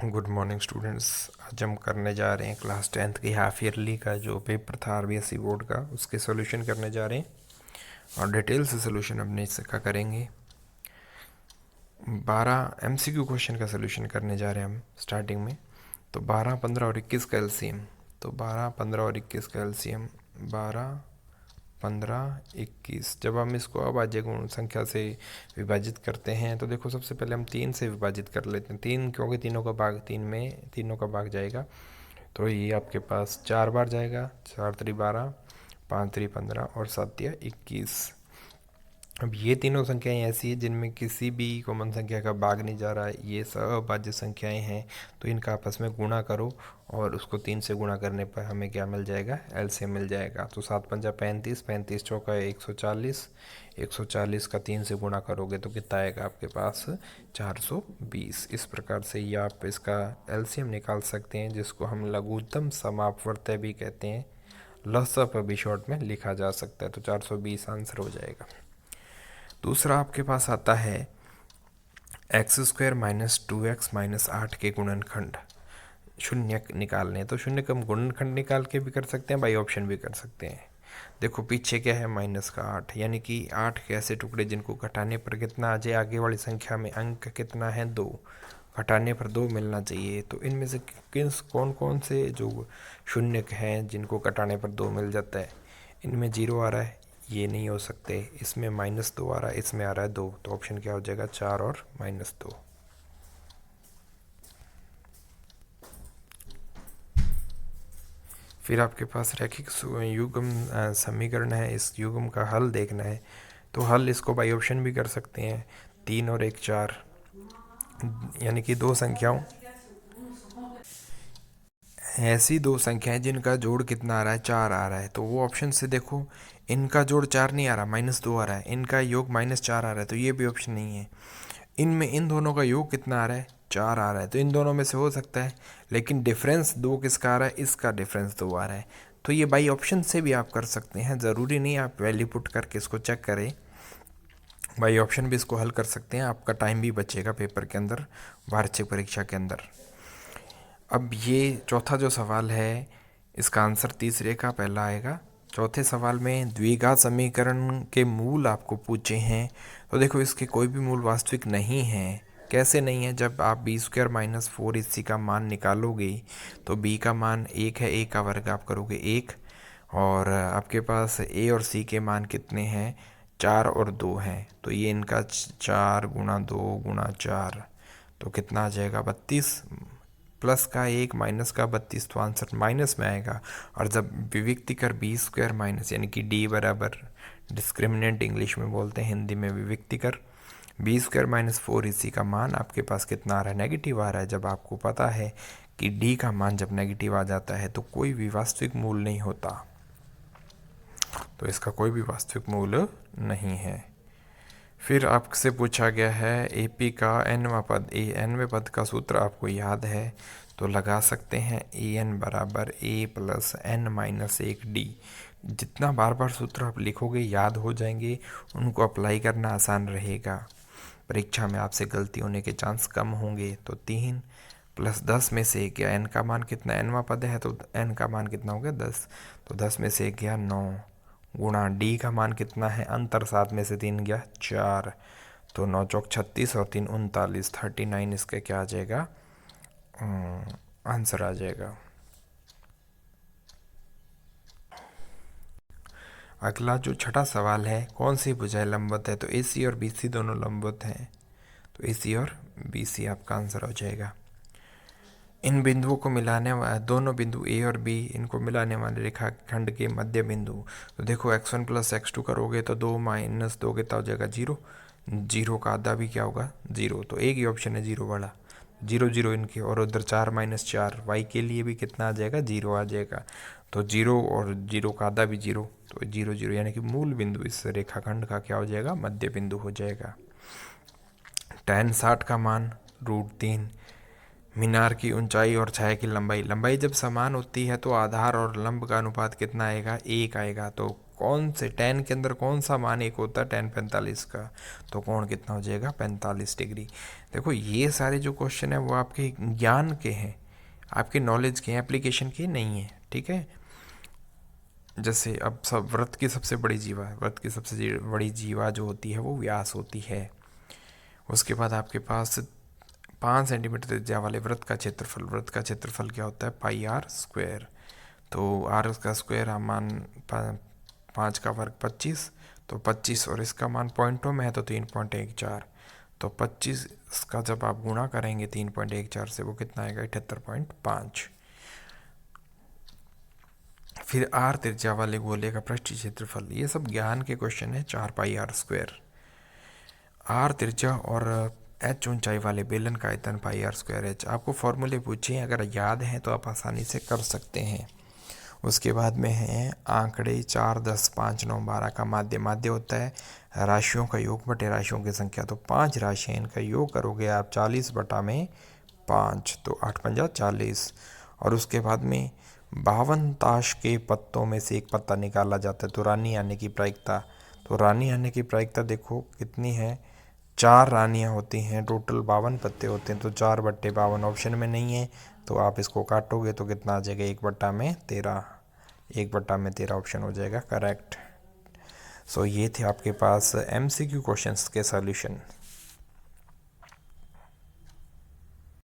Good morning students. आज हम करने जा रहे हैं क्लास 10th की हाफ ईयरली का जो पेपर था आरबीएसई बोर्ड का, उसके सॉल्यूशन करने जा रहे हैं और डिटेल से सॉल्यूशन अपने इसका करेंगे। 12 एमसीक्यू क्वेश्चन का सॉल्यूशन करने जा रहे हैं हम स्टार्टिंग में। तो 12, 15 और 21 का एलसीएम। तो 12, 15 और 21 का एलसीएम 12, 15, 21। जब हम इसको अभाज्य गुण संख्या से विभाजित करते हैं तो देखो, सबसे पहले हम 3 से विभाजित कर लेते हैं। 3 क्योंकि तीनों का भाग 3 में, तीनों का भाग जाएगा तो ये आपके पास 4 बार जाएगा। 4 3 12, 5 3 15 और 7 21। अब ये तीनों संख्याएं ऐसी हैं जिनमें किसी भी कॉमन संख्या का भाग नहीं जा रहा है, ये सब अभाज्य संख्याएं हैं। तो इनका आपस में गुणा करो और उसको 3 से गुणा करने पर हमें क्या मिल जाएगा, एलसीएम मिल जाएगा। तो 7 पंजा 35, 35 चौका 140, 140 का 3 से गुणा करोगे तो कितना आएगा आपके पास, 420। इस प्रकार से ये आप इसका एलसीएम निकाल सकते हैं, जिसको हम लघुत्तम समापवर्त्य भी कहते हैं। लसा पर भी शॉर्ट में लिखा जा सकता है। तो 420 आंसर हो जाएगा। दूसरा आपके पास आता है x² - 2x - 8 के गुणनखंड शून्य निकालने। तो शून्य का गुणनखंड निकाल के भी कर सकते हैं, बाई ऑप्शन भी कर सकते हैं। देखो पीछे क्या है, -8, यानी कि 8 के ऐसे टुकड़े जिनको घटाने पर कितना आ जाए, आगे वाली संख्या में अंक कितना है, 2। घटाने पर 2 मिलना चाहिए। तो इनमें से कौन कौन से जो शून्य हैं जिनको घटाने पर 2 मिल जाता है। इनमें 0 आ रहा है, ये नहीं हो सकते। इसमें -2 आ रहा है, इसमें आ रहा है 2। तो ऑप्शन क्या हो जाएगा, 4 और -2। फिर आपके पास रैखिक युग्म समीकरण है। इस युग्म का हल देखना है तो हल इसको बाई ऑप्शन भी कर सकते हैं। 3 और 1 4, यानी कि दो संख्याओं, ऐसी दो संख्याएं जिनका जोड़ कितना आ रहा है, 4 आ रहा है। तो वो ऑप्शन से देखो, इनका जोड़ 4 नहीं आ रहा, -2 आ रहा है। इनका योग -4 आ रहा है, तो ये भी ऑप्शन नहीं है। इनमें इन दोनों का योग कितना आ रहा है, 4 आ रहा है। तो इन दोनों में से हो सकता है, लेकिन डिफरेंस 2 किसका आ रहा है, इसका डिफरेंस 2 आ रहा है। तो ये बाई ऑप्शन से भी आप कर सकते हैं, ज़रूरी नहीं आप वैल्यू पुट करके इसको चेक करें। बाई ऑप्शन भी इसको हल कर सकते हैं, आपका टाइम भी बचेगा पेपर के अंदर, वार्षिक परीक्षा के अंदर। अब ये चौथा जो सवाल है, इसका आंसर तीसरे का पहला आएगा। चौथे सवाल में द्विघात समीकरण के मूल आपको पूछे हैं। तो देखो, इसके कोई भी मूल वास्तविक नहीं है। कैसे नहीं है, जब आप b² - 4 इसी का मान निकालोगे तो b का मान 1 है, a का वर्ग आप करोगे 1, और आपके पास a और c के मान कितने हैं, 4 और 2 हैं। तो ये इनका 4 × 2 × 4, तो कितना आ जाएगा, 32। प्लस का 1 माइनस का 32, तो आंसर माइनस में आएगा। और जब विविक्ति कर b² यानी कि d बराबर, डिस्क्रिमिनेंट इंग्लिश में बोलते हैं, हिंदी में विविक्ति कर b² - 4 इसी का मान आपके पास कितना आ रहा है, नेगेटिव आ रहा है। जब आपको पता है कि d का मान जब नेगेटिव आ जाता है तो कोई भी वास्तविक मूल नहीं होता, तो इसका कोई भी वास्तविक मूल नहीं है। फिर आपसे पूछा गया है एपी का nवां पद, nवें पद का सूत्र आपको याद है तो लगा सकते हैं, an बराबर a + n - 1d। जितना बार बार सूत्र आप लिखोगे याद हो जाएंगे, उनको अप्लाई करना आसान रहेगा। परीक्षा में आपसे गलती होने के चांस कम होंगे। तो 3 + 10 में से गया n का मान कितना, nवां पद है तो n का मान कितना हो गया, 10। तो 10 में से गया 9, गुणा d का मान कितना है, अंतर 7 में से 3 गया 4। तो 9 चौक 36 और 3 39, 39 इसका क्या आ जाएगा, आंसर आ जाएगा। अगला जो छठा सवाल है, कौन सी भुजाएं लंबवत है। तो AC और BC दोनों लंबवत हैं, तो AC और BC आपका आंसर हो जाएगा। इन बिंदुओं को मिलाने वाले दोनों बिंदु A और B, इनको मिलाने वाले रेखाखंड के मध्य बिंदु। तो देखो x1 + x2 करोगे तो 2 - 2 कितना हो जाएगा, 0। 0 का आधा भी क्या होगा, 0। तो एक ही ऑप्शन है 0 वाला, 0 0 इनके। और उधर 4 - 4 y के लिए भी कितना आ जाएगा, 0 आ जाएगा। तो 0 और 0 का आधा भी 0, तो 0 0, यानी कि मूल बिंदु इस रेखाखंड का क्या हो जाएगा, मध्य बिंदु हो जाएगा। tan 60 का मान √3। मीनार की ऊंचाई और छाया की लंबाई, लंबाई जब समान होती है तो आधार और लंब का अनुपात कितना आएगा, 1 आएगा। तो कौन से 10 के अंदर कौन सा मान एक होता है 10 45 का, तो कोण कितना हो जाएगा 45 डिग्री। देखो ये सारे जो क्वेश्चन है वो आपके ज्ञान के हैं, आपके नॉलेज के हैं, एप्लीकेशन के नहीं है, ठीक है। जैसे अब सब वृत्त की सबसे बड़ी जीवा है, वृत्त की सबसे बड़ी जीवा जो होती है वो व्यास होती है। उसके बाद आपके पास 5 सेंटीमीटर त्रिज्या वाले वृत्त का क्षेत्रफल, वृत्त का क्षेत्रफल क्या होता है पाई आर स्क्वायर। तो आर का स्क्वायर हम मान 5 का वर्ग 25, तो 25 और इसका मान पॉइंटों में है तो 3.14, तो 25 का जब आप गुणा करेंगे 3.14 से वो कितना आएगा 78.5। फिर आर त्रिज्या वाले गोले का पृष्ठीय क्षेत्रफल, ये सब ज्ञान के क्वेश्चन है, 4 पाई आर स्क्वायर। आर त्रिज्या और एच ऊंचाई वाले बेलन का आयतन पाई आर स्क्वायर एच। आपको फॉर्मूले पूछे अगर याद हैं तो आप आसानी से कर सकते हैं। उसके बाद में है आंकड़े 4, 10, 5, 9, 12 का माध्य। माध्य होता है राशियों का योग बटे राशियों की संख्या। तो 5 राशियाँ, इनका योग करोगे आप 40/5, तो 8 पंजा 40। और उसके बाद में 52 ताश के पत्तों में से एक पत्ता निकाला जाता है, तो रानी आने की प्रायिकता। तो रानी आने की प्रायिकता देखो कितनी है, 4 रानियाँ होती हैं, टोटल 52 पत्ते होते हैं, तो 4/52 ऑप्शन में नहीं है, तो आप इसको काटोगे तो कितना आ जाएगा 1/13, 1/13 ऑप्शन हो जाएगा करेक्ट। सो ये थे आपके पास MCQ क्वेश्चंस के सॉल्यूशन।